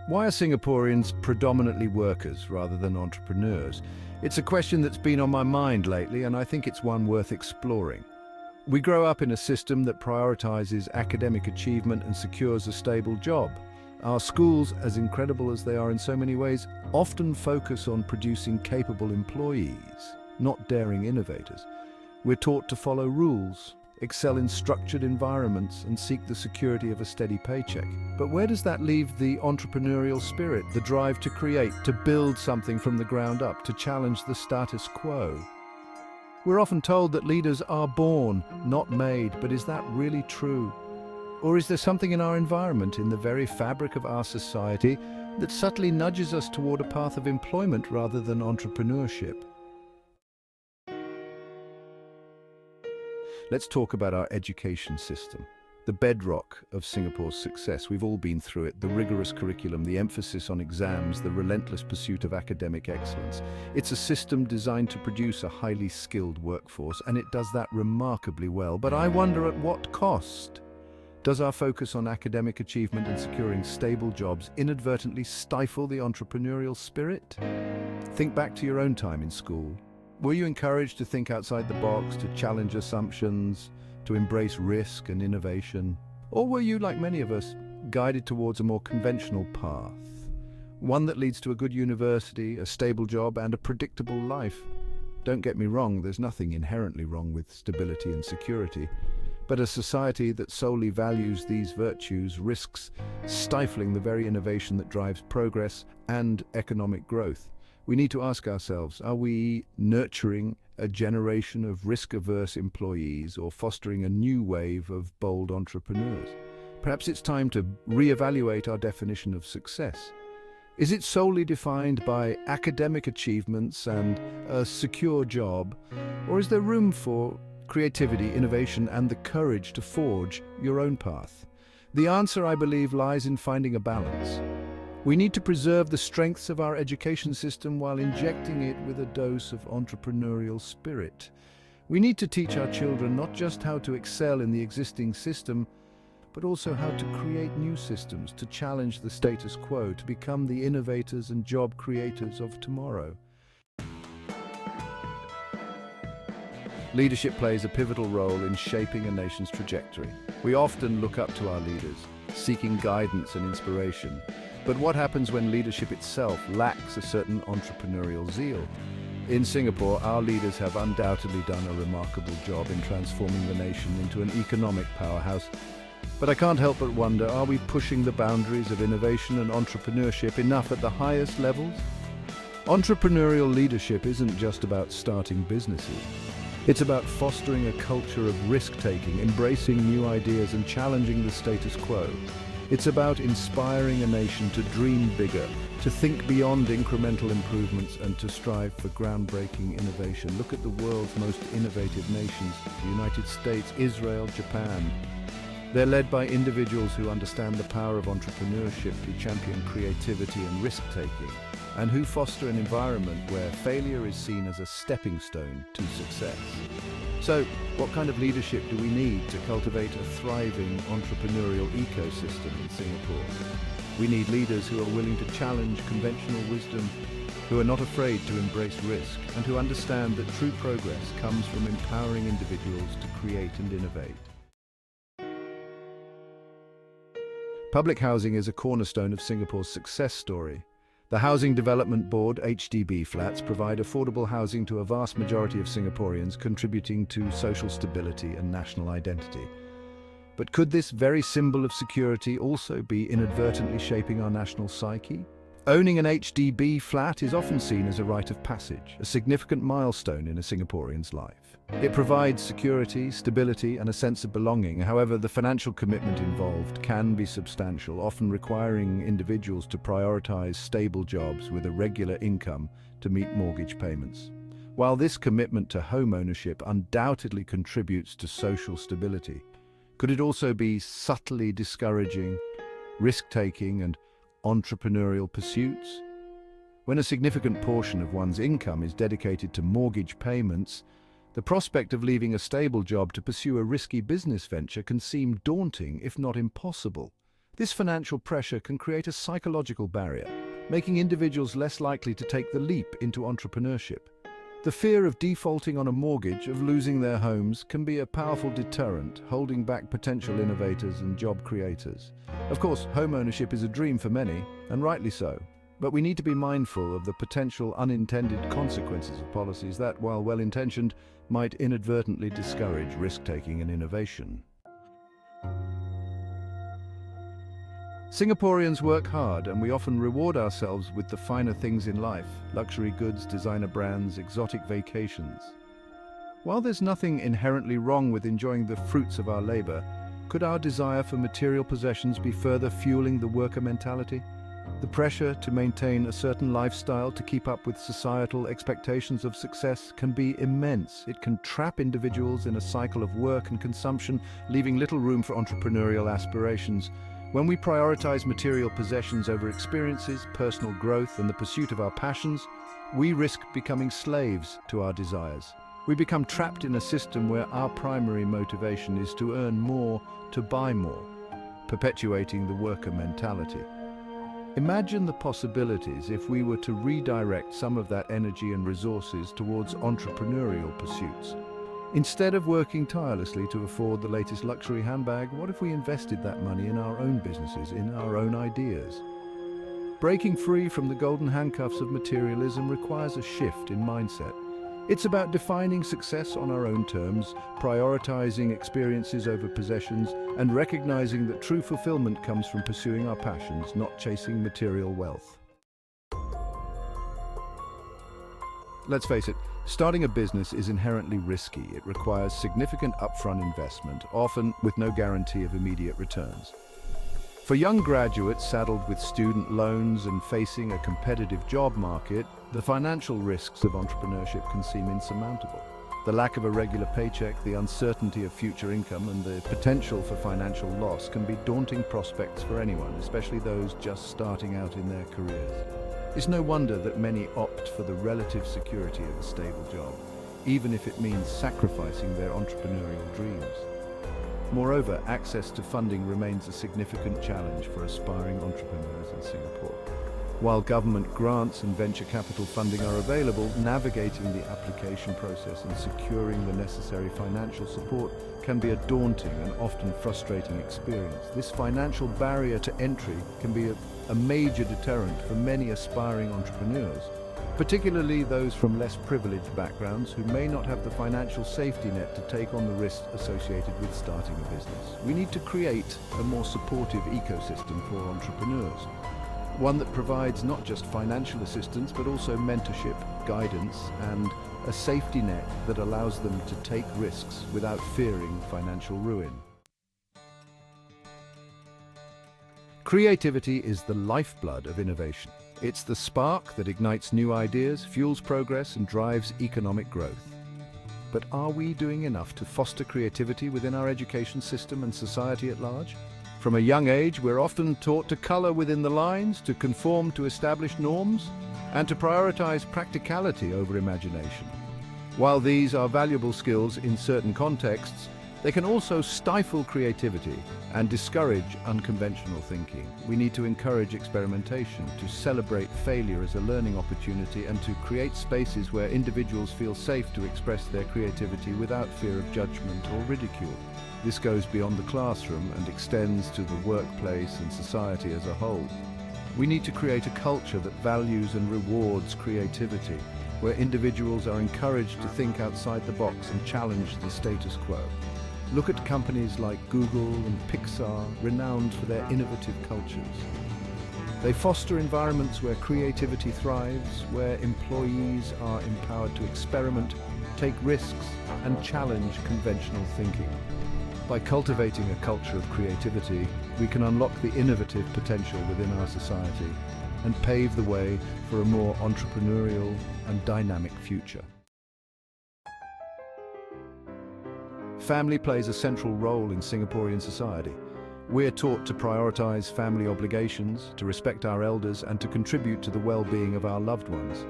Why are Singaporeans predominantly workers rather than entrepreneurs? It's a question that's been on my mind lately, and I think it's one worth exploring. We grow up in a system that prioritizes academic achievement and secures a stable job. Our schools, as incredible as they are in so many ways, often focus on producing capable employees, not daring innovators. We're taught to follow rules, excel in structured environments, and seek the security of a steady paycheck. But where does that leave the entrepreneurial spirit, the drive to create, to build something from the ground up, to challenge the status quo? We're often told that leaders are born, not made, but is that really true? Or is there something in our environment, in the very fabric of our society, that subtly nudges us toward a path of employment rather than entrepreneurship? Let's talk about our education system, the bedrock of Singapore's success. We've all been through it, the rigorous curriculum, the emphasis on exams, the relentless pursuit of academic excellence. It's a system designed to produce a highly skilled workforce, and it does that remarkably well. But I wonder, at what cost? Does our focus on academic achievement and securing stable jobs inadvertently stifle the entrepreneurial spirit? Think back to your own time in school. Were you encouraged to think outside the box, to challenge assumptions, to embrace risk and innovation? Or were you, like many of us, guided towards a more conventional path? One that leads to a good university, a stable job, and a predictable life. Don't get me wrong, there's nothing inherently wrong with stability and security. But a society that solely values these virtues risks stifling the very innovation that drives progress and economic growth. We need to ask ourselves, are we nurturing a generation of risk-averse employees or fostering a new wave of bold entrepreneurs? Perhaps it's time to reevaluate our definition of success. Is it solely defined by academic achievements and a secure job, or is there room for creativity, innovation, and the courage to forge your own path? The answer, I believe, lies in finding a balance. We need to preserve the strengths of our education system while injecting it with a dose of entrepreneurial spirit. We need to teach our children not just how to excel in the existing system, but also how to create new systems, to challenge the status quo, to become the innovators and job creators of tomorrow. Leadership plays a pivotal role in shaping a nation's trajectory. We often look up to our leaders, seeking guidance and inspiration. But what happens when leadership itself lacks a certain entrepreneurial zeal? In Singapore, our leaders have undoubtedly done a remarkable job in transforming the nation into an economic powerhouse. But I can't help but wonder, are we pushing the boundaries of innovation and entrepreneurship enough at the highest levels? Entrepreneurial leadership isn't just about starting businesses. It's about fostering a culture of risk-taking, embracing new ideas and challenging the status quo. It's about inspiring a nation to dream bigger, to think beyond incremental improvements, and to strive for groundbreaking innovation. Look at the world's most innovative nations, the United States, Israel, Japan. They're led by individuals who understand the power of entrepreneurship, who champion creativity and risk-taking, and who foster an environment where failure is seen as a stepping stone to success. So, what kind of leadership do we need to cultivate a thriving entrepreneurial ecosystem in Singapore? We need leaders who are willing to challenge conventional wisdom, who are not afraid to embrace risk, and who understand that true progress comes from empowering individuals to create and innovate. Public housing is a cornerstone of Singapore's success story. The Housing Development Board, HDB flats, provide affordable housing to a vast majority of Singaporeans, contributing to social stability and national identity. But could this very symbol of security also be inadvertently shaping our national psyche? Owning an HDB flat is often seen as a rite of passage, a significant milestone in a Singaporean's life. It provides security, stability, and a sense of belonging. However, the financial commitment involved can be substantial, often requiring individuals to prioritize stable jobs with a regular income to meet mortgage payments. While this commitment to homeownership undoubtedly contributes to social stability, could it also be subtly discouraging risk-taking and entrepreneurial pursuits? When a significant portion of one's income is dedicated to mortgage payments, the prospect of leaving a stable job to pursue a risky business venture can seem daunting, if not impossible. This financial pressure can create a psychological barrier, making individuals less likely to take the leap into entrepreneurship. The fear of defaulting on a mortgage, of losing their homes, can be a powerful deterrent, holding back potential innovators and job creators. Of course, homeownership is a dream for many, and rightly so. But we need to be mindful of the potential unintended consequences of policies that, while well-intentioned, might inadvertently discourage risk-taking and innovation. Singaporeans work hard, and we often reward ourselves with the finer things in life: luxury goods, designer brands, exotic vacations. While there's nothing inherently wrong with enjoying the fruits of our labor, could our desire for material possessions be further fueling the worker mentality? The pressure to maintain a certain lifestyle to keep up with societal expectations of success can be immense. It can trap individuals in a cycle of work and consumption, leaving little room for entrepreneurial aspirations. When we prioritize material possessions over experiences, personal growth, and the pursuit of our passions, we risk becoming slaves to our desires. We become trapped in a system where our primary motivation is to earn more, to buy more, perpetuating the worker mentality. Imagine the possibilities if we were to redirect some of that energy and resources towards entrepreneurial pursuits. Instead of working tirelessly to afford the latest luxury handbag, what if we invested that money in our own businesses, in our own ideas? Breaking free from the golden handcuffs of materialism requires a shift in mindset. It's about defining success on our own terms, prioritizing experiences over possessions, and recognizing that true fulfillment comes from pursuing our passions, not chasing material wealth. Let's face it, starting a business is inherently risky. It requires significant upfront investment, often with no guarantee of immediate returns. For young graduates saddled with student loans and facing a competitive job market, the financial risks of entrepreneurship can seem insurmountable. The lack of a regular paycheck, the uncertainty of future income, and the potential for financial loss can be daunting prospects for anyone, especially those just starting out in their careers. It's no wonder that many opt for the relative security of a stable job, even if it means sacrificing their entrepreneurial dreams. Moreover, access to funding remains a significant challenge for aspiring entrepreneurs in Singapore. While government grants and venture capital funding are available, navigating the application process and securing the necessary financial support can be a daunting and often frustrating experience. This financial barrier to entry can be a major deterrent for many aspiring entrepreneurs, particularly those from less privileged backgrounds who may not have the financial safety net to take on the risks associated with starting a business. We need to create a more supportive ecosystem for entrepreneurs, one that provides not just financial assistance but also mentorship, guidance, and a safety net that allows them to take risks without fearing financial ruin. Creativity is the lifeblood of innovation. It's the spark that ignites new ideas, fuels progress, and drives economic growth. But are we doing enough to foster creativity within our education system and society at large? From a young age, we're often taught to color within the lines, to conform to established norms, and to prioritize practicality over imagination. While these are valuable skills in certain contexts, they can also stifle creativity and discourage unconventional thinking. We need to encourage experimentation, to celebrate failure as a learning opportunity, and to create spaces where individuals feel safe to express their creativity without fear of judgment or ridicule. This goes beyond the classroom and extends to the workplace and society as a whole. We need to create a culture that values and rewards creativity, where individuals are encouraged to think outside the box and challenge the status quo. Look at companies like Google and Pixar, renowned for their innovative cultures. They foster environments where creativity thrives, where employees are empowered to experiment, take risks, and challenge conventional thinking. By cultivating a culture of creativity, we can unlock the innovative potential within our society and pave the way for a more entrepreneurial and dynamic future. Family plays a central role in Singaporean society. We're taught to prioritize family obligations, to respect our elders, and to contribute to the well-being of our loved ones.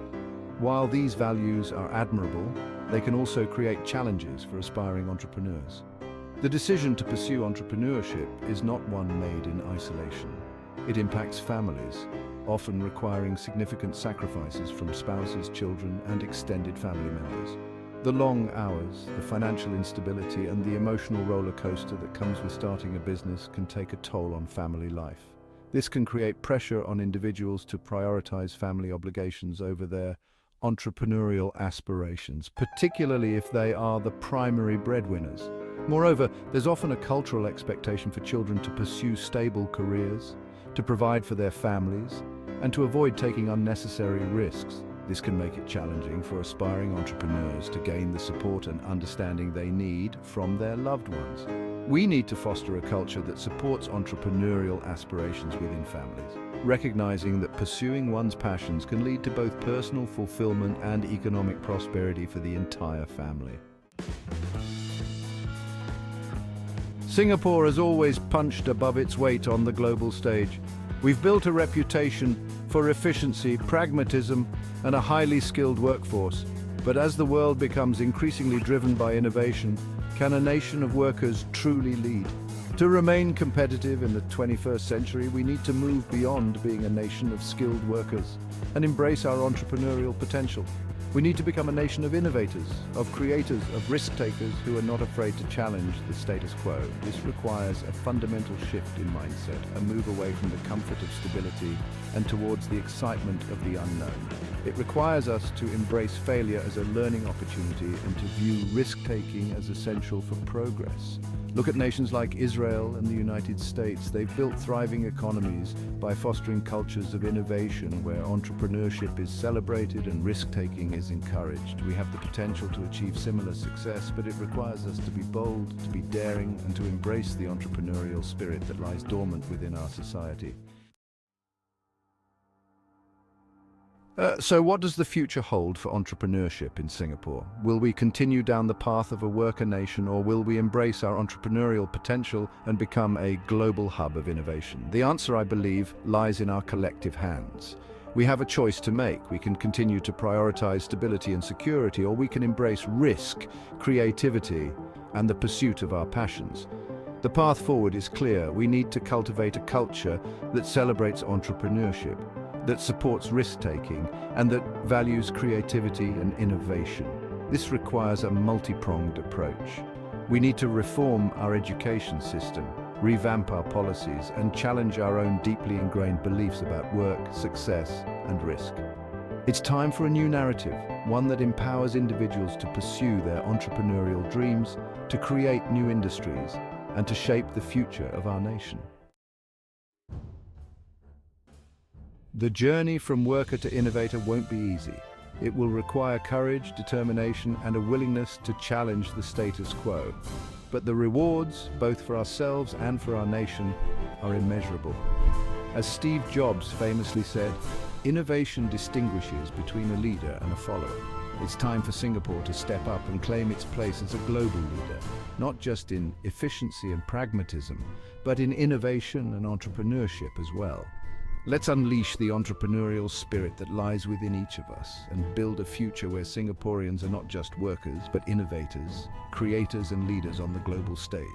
While these values are admirable, they can also create challenges for aspiring entrepreneurs. The decision to pursue entrepreneurship is not one made in isolation. It impacts families, often requiring significant sacrifices from spouses, children, and extended family members. The long hours, the financial instability, and the emotional roller coaster that comes with starting a business can take a toll on family life. This can create pressure on individuals to prioritize family obligations over their entrepreneurial aspirations, particularly if they are the primary breadwinners. Moreover, there's often a cultural expectation for children to pursue stable careers, to provide for their families, and to avoid taking unnecessary risks. This can make it challenging for aspiring entrepreneurs to gain the support and understanding they need from their loved ones. We need to foster a culture that supports entrepreneurial aspirations within families, recognizing that pursuing one's passions can lead to both personal fulfillment and economic prosperity for the entire family. Singapore has always punched above its weight on the global stage. We've built a reputation for efficiency, pragmatism, and a highly skilled workforce. But as the world becomes increasingly driven by innovation, can a nation of workers truly lead? To remain competitive in the 21st century, we need to move beyond being a nation of skilled workers and embrace our entrepreneurial potential. We need to become a nation of innovators, of creators, of risk-takers who are not afraid to challenge the status quo. This requires a fundamental shift in mindset, a move away from the comfort of stability and towards the excitement of the unknown. It requires us to embrace failure as a learning opportunity and to view risk-taking as essential for progress. Look at nations like Israel and the United States. They've built thriving economies by fostering cultures of innovation where entrepreneurship is celebrated and risk-taking is encouraged. We have the potential to achieve similar success, but it requires us to be bold, to be daring, and to embrace the entrepreneurial spirit that lies dormant within our society. So what does the future hold for entrepreneurship in Singapore? Will we continue down the path of a worker nation, or will we embrace our entrepreneurial potential and become a global hub of innovation? The answer, I believe, lies in our collective hands. We have a choice to make. We can continue to prioritize stability and security, or we can embrace risk, creativity, and the pursuit of our passions. The path forward is clear. We need to cultivate a culture that celebrates entrepreneurship, that supports risk-taking, and that values creativity and innovation. This requires a multi-pronged approach. We need to reform our education system, revamp our policies, and challenge our own deeply ingrained beliefs about work, success, and risk. It's time for a new narrative, one that empowers individuals to pursue their entrepreneurial dreams, to create new industries, and to shape the future of our nation. The journey from worker to innovator won't be easy. It will require courage, determination, and a willingness to challenge the status quo. But the rewards, both for ourselves and for our nation, are immeasurable. As Steve Jobs famously said, innovation distinguishes between a leader and a follower. It's time for Singapore to step up and claim its place as a global leader, not just in efficiency and pragmatism, but in innovation and entrepreneurship as well. Let's unleash the entrepreneurial spirit that lies within each of us and build a future where Singaporeans are not just workers, but innovators, creators, and leaders on the global stage.